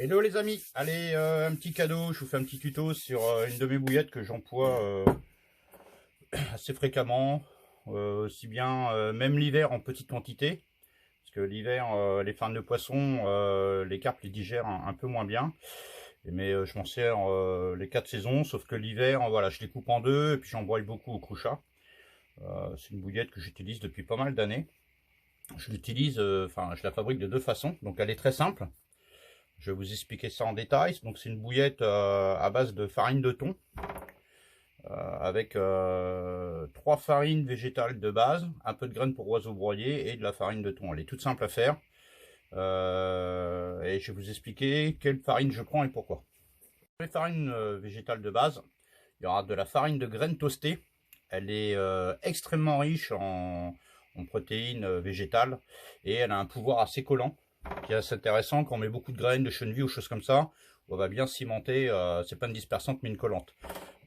Hello les amis, allez un petit cadeau, je vous fais un petit tuto sur une de mes bouillettes que j'emploie assez fréquemment, aussi bien même l'hiver en petite quantité, parce que l'hiver les farines de poisson, les carpes les digèrent un peu moins bien, mais je m'en sers les 4 saisons, sauf que l'hiver, voilà, je les coupe en deux et puis j'en broie beaucoup au crouchat. C'est une bouillette que j'utilise depuis pas mal d'années. Je l'utilise, enfin je la fabrique de deux façons, donc elle est très simple. Je vais vous expliquer ça en détail. Donc c'est une bouillette à base de farine de thon avec 3 farines végétales de base, un peu de graines pour oiseaux broyés et de la farine de thon. Elle est toute simple à faire. Et je vais vous expliquer quelle farine je prends et pourquoi. Pour les farines végétales de base, il y aura de la farine de graines toastées. Elle est extrêmement riche en protéines végétales et elle a un pouvoir assez collant qui est assez intéressant. Quand on met beaucoup de graines, de chenilles ou choses comme ça, on va bien cimenter, c'est pas une dispersante mais une collante.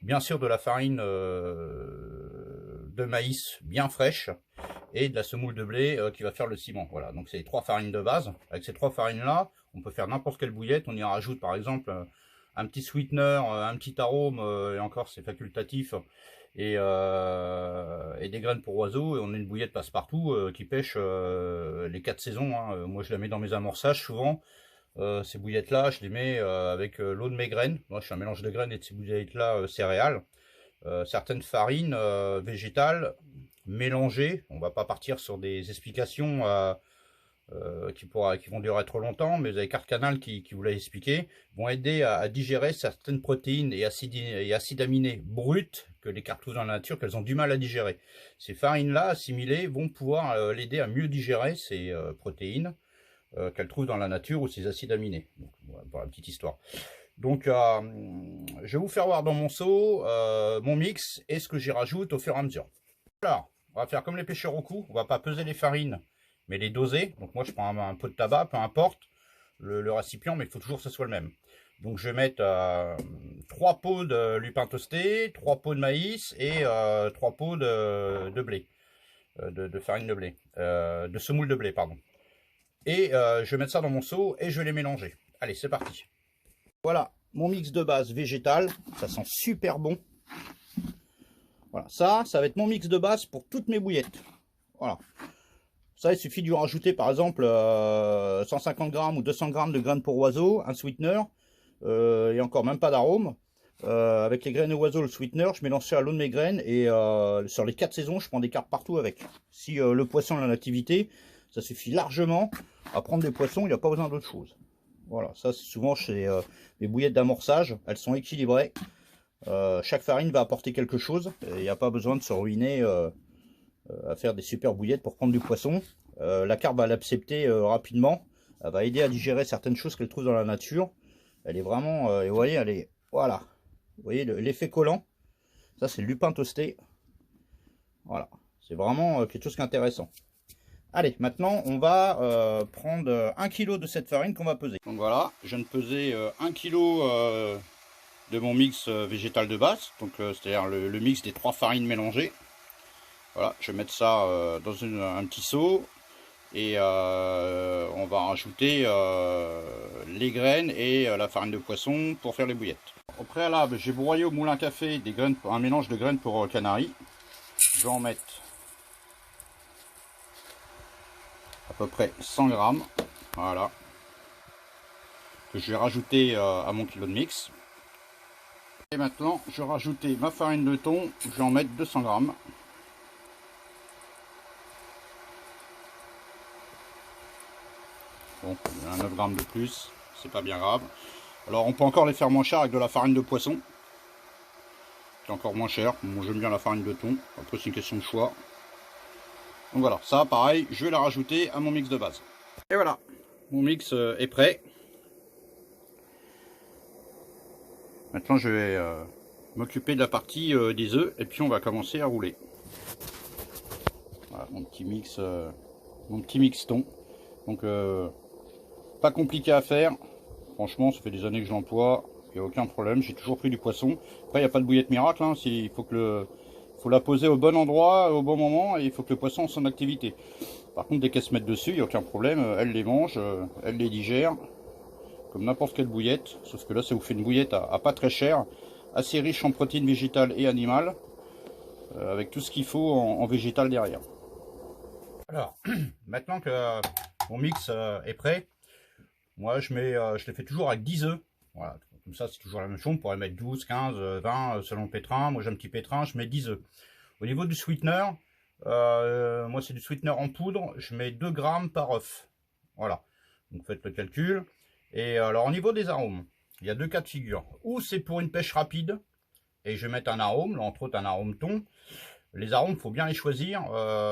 Bien sûr de la farine de maïs bien fraîche et de la semoule de blé qui va faire le ciment. Voilà, donc c'est les 3 farines de base. Avec ces 3 farines là, on peut faire n'importe quelle bouillette. On y rajoute par exemple un petit sweetener, un petit arôme, et encore c'est facultatif, et des graines pour oiseaux, et on a une bouillette passe-partout qui pêche les 4 saisons. Hein. Moi je la mets dans mes amorçages souvent. Ces bouillettes là je les mets avec l'eau de mes graines. Moi je fais un mélange de graines et de ces bouillettes là céréales. Certaines farines végétales mélangées. On va pas partir sur des explications qui vont durer trop longtemps, mais vous avez Carte Canal qui vous l'a expliqué, vont aider à digérer certaines protéines et acides aminés bruts que les cartes trouvent dans la nature, qu'elles ont du mal à digérer. Ces farines-là assimilées vont pouvoir l'aider à mieux digérer ces protéines qu'elles trouvent dans la nature ou ces acides aminés. Donc, voilà, pour la petite histoire. Donc, je vais vous faire voir dans mon seau mon mix et ce que j'y rajoute au fur et à mesure. Alors, on va faire comme les pêcheurs au cou, on va pas peser les farines, mais les doser. Donc moi je prends un pot de tabac, peu importe le récipient, mais il faut toujours que ce soit le même. Donc je vais mettre 3 pots de lupin toasté, 3 pots de maïs et 3 pots de blé, de farine de blé, de semoule de blé, pardon. Et je vais mettre ça dans mon seau et je vais les mélanger. Allez, c'est parti. Voilà, mon mix de base végétal, ça sent super bon. Voilà, ça va être mon mix de base pour toutes mes bouillettes. Voilà. Ça, il suffit de lui rajouter par exemple 150 grammes ou 200 grammes de graines pour oiseaux, un sweetener, et encore même pas d'arôme. Avec les graines oiseaux, le sweetener, je mélange ça à l'eau de mes graines et sur les 4 saisons, je prends des carpes partout avec. Si le poisson a l'activité, ça suffit largement à prendre des poissons, il n'y a pas besoin d'autre chose. Voilà, ça c'est souvent chez les bouillettes d'amorçage, elles sont équilibrées. Chaque farine va apporter quelque chose, il n'y a pas besoin de se ruiner à faire des super bouillettes pour prendre du poisson. La carpe va l'accepter rapidement, elle va aider à digérer certaines choses qu'elle trouve dans la nature. Elle est vraiment, et vous voyez, elle est, voilà, vous voyez l'effet collant, ça c'est le lupin toasté. Voilà, c'est vraiment quelque chose d'intéressant. Allez, maintenant on va prendre 1 kg de cette farine qu'on va peser. Donc voilà, je viens de peser 1 kg de mon mix végétal de base, donc c'est-à-dire le mix des 3 farines mélangées. Voilà, je vais mettre ça dans un petit seau et on va rajouter les graines et la farine de poisson pour faire les bouillettes. Au préalable, j'ai broyé au moulin à café des graines, un mélange de graines pour canaris. Je vais en mettre à peu près 100 grammes, voilà, que je vais rajouter à mon kilo de mix. Et maintenant, je vais rajouter ma farine de thon, je vais en mettre 200 grammes. Bon, il y a 9 grammes de plus, c'est pas bien grave. Alors on peut encore les faire moins cher avec de la farine de poisson. C'est encore moins cher. Moi j'aime bien la farine de thon, après c'est une question de choix. Donc voilà, ça pareil, je vais la rajouter à mon mix de base. Et voilà, mon mix est prêt. Maintenant je vais m'occuper de la partie des œufs et puis on va commencer à rouler. Voilà mon petit mix thon. Donc pas compliqué à faire. Franchement, ça fait des années que je l'emploie. Il n'y a aucun problème. J'ai toujours pris du poisson. Après, il n'y a pas de bouillette miracle. Hein. Il faut la poser au bon endroit, au bon moment. Et il faut que le poisson soit en activité. Par contre, dès qu'elle se met dessus, il n'y a aucun problème. Elle les mange, elle les digère. comme n'importe quelle bouillette, sauf que là ça vous fait une bouillette à pas très cher, assez riche en protéines végétales et animales, avec tout ce qu'il faut en végétal derrière. Alors, maintenant que mon mix est prêt, moi je les fais toujours avec 10 œufs. Voilà, comme ça c'est toujours la même chose, on pourrait mettre 12, 15, 20 selon le pétrin. Moi j'ai un petit pétrin, je mets 10 œufs. Au niveau du sweetener, moi c'est du sweetener en poudre, je mets 2 grammes par œuf. Voilà, donc faites le calcul. Et alors au niveau des arômes, il y a deux cas de figure. Ou c'est pour une pêche rapide, et je vais mettre un arôme, là, entre autres un arôme thon. Les arômes, il faut bien les choisir.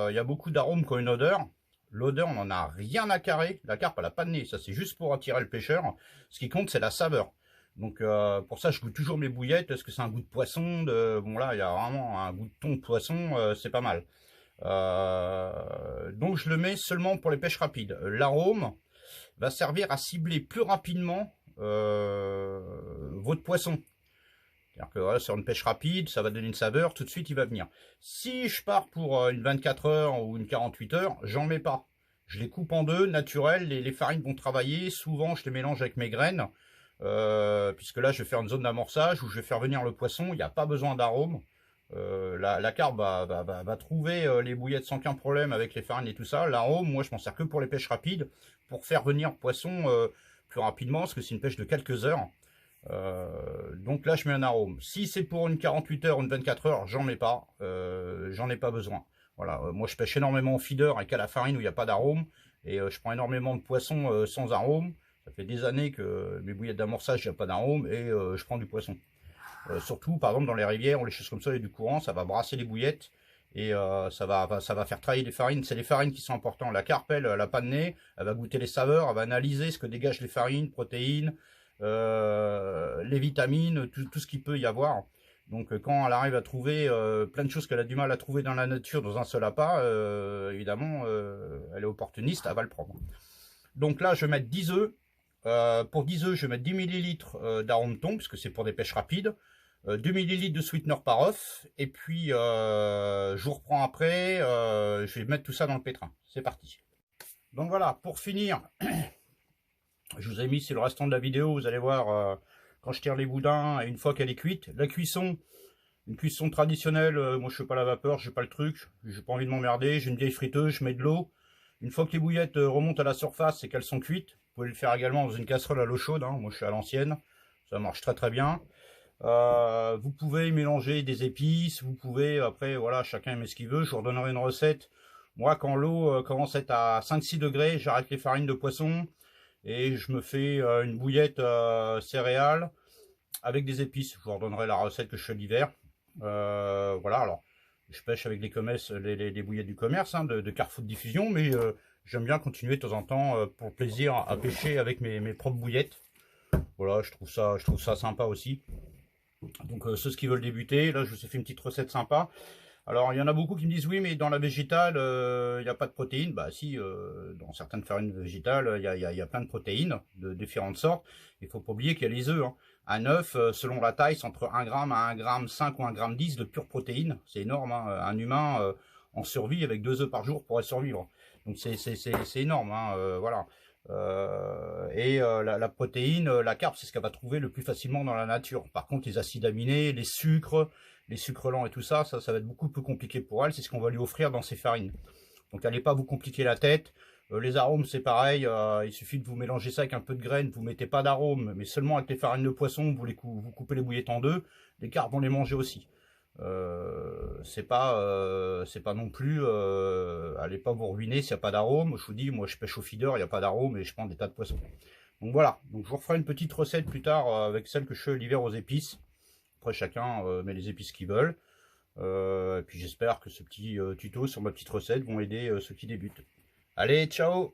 Il y a beaucoup d'arômes qui ont une odeur. L'odeur, on n'en a rien à carrer. La carpe, elle n'a pas de nez. Ça, c'est juste pour attirer le pêcheur. Ce qui compte, c'est la saveur. Donc, pour ça, je goûte toujours mes bouillettes. Est-ce que c'est un goût de poisson Bon, là, il y a vraiment un goût de thon de poisson. C'est pas mal. Donc, je le mets seulement pour les pêches rapides. L'arôme va servir à cibler plus rapidement votre poisson. C'est-à-dire que voilà, sur une pêche rapide, ça va donner une saveur, tout de suite il va venir. Si je pars pour une 24 heures ou une 48 heures, j'en mets pas. Je les coupe en deux, naturels, les farines vont travailler, souvent je les mélange avec mes graines, puisque là je vais faire une zone d'amorçage où je vais faire venir le poisson, il n'y a pas besoin d'arôme. La carpe va trouver les bouillettes sans aucun problème avec les farines et tout ça. L'arôme, moi je m'en sers que pour les pêches rapides, pour faire venir le poisson plus rapidement, parce que c'est une pêche de quelques heures. Donc là je mets un arôme. Si c'est pour une 48 heures ou une 24 heures, j'en mets pas, j'en ai pas besoin. Voilà, moi je pêche énormément en feeder avec à la farine où il n'y a pas d'arôme, et je prends énormément de poissons sans arôme. Ça fait des années que mes bouillettes d'amorçage, il n'y a pas d'arôme, et je prends du poisson. Surtout par exemple dans les rivières ou les choses comme ça, il y a du courant, ça va brasser les bouillettes, et ça va faire travailler les farines. C'est les farines qui sont importantes. La carpe, elle n'a pas de nez, elle va goûter les saveurs, elle va analyser ce que dégagent les farines, protéines, les vitamines, tout ce qu'il peut y avoir. Donc quand elle arrive à trouver plein de choses qu'elle a du mal à trouver dans la nature dans un seul appât, évidemment elle est opportuniste, elle va le prendre. Donc là je vais mettre 10 œufs. Pour 10 œufs je vais mettre 10 ml d'arôme thon, puisque c'est pour des pêches rapides. 2 ml de sweetener par œuf. Et puis je vous reprends après, je vais mettre tout ça dans le pétrin. C'est parti. Donc voilà, pour finir, je vous ai mis sur le restant de la vidéo, vous allez voir quand je tire les boudins, et une fois qu'elle est cuite, la cuisson, une cuisson traditionnelle, moi je fais pas la vapeur, j'ai pas le truc, j'ai pas envie de m'emmerder, j'ai une vieille friteuse, je mets de l'eau. Une fois que les bouillettes remontent à la surface et qu'elles sont cuites, vous pouvez le faire également dans une casserole à l'eau chaude, hein. Moi je suis à l'ancienne, ça marche très très bien. Vous pouvez mélanger des épices, vous pouvez, après voilà, chacun met ce qu'il veut, je vous redonnerai une recette. Moi quand l'eau commence à être à 5-6 degrés, j'arrête les farines de poisson, et je me fais une bouillette céréales avec des épices. Je vous redonnerai la recette que je fais l'hiver. Voilà, alors je pêche avec les bouillettes du commerce, hein, de Carrefour de diffusion, mais j'aime bien continuer de temps en temps pour le plaisir à pêcher avec mes propres bouillettes. Voilà, je trouve ça sympa aussi. Donc ceux qui veulent débuter, là je vous ai fait une petite recette sympa. Alors, il y en a beaucoup qui me disent, oui, mais dans la végétale, il n'y a pas de protéines. Bah si, dans certaines farines végétales, il y a plein de protéines de différentes sortes. Il ne faut pas oublier qu'il y a les œufs, hein. Un œuf, selon la taille, c'est entre 1 gramme à 1 gramme 5 ou 1 gramme 10 de pure protéines. C'est énorme, hein. Un humain en survie avec 2 œufs par jour pourrait survivre. Donc c'est énorme, hein, voilà. La protéine, la carpe, c'est ce qu'elle va trouver le plus facilement dans la nature. Par contre, les acides aminés, les sucres lents et tout ça, ça va être beaucoup plus compliqué pour elle. C'est ce qu'on va lui offrir dans ses farines. Donc n'allez pas vous compliquer la tête. Les arômes, c'est pareil. Il suffit de vous mélanger ça avec un peu de graines. Vous mettez pas d'arômes, mais seulement avec les farines de poisson. Vous coupez les bouillettes en deux. Les carpes vont les manger aussi. C'est pas non plus. Allez pas vous ruiner s'il n'y a pas d'arôme. Je vous dis, moi je pêche au feeder, il n'y a pas d'arôme et je prends des tas de poissons. Donc voilà. Donc je vous referai une petite recette plus tard avec celle que je fais l'hiver aux épices. Après chacun met les épices qu'ils veulent. Et puis j'espère que ce petit tuto sur ma petite recette vont aider ceux qui débutent. Allez, ciao!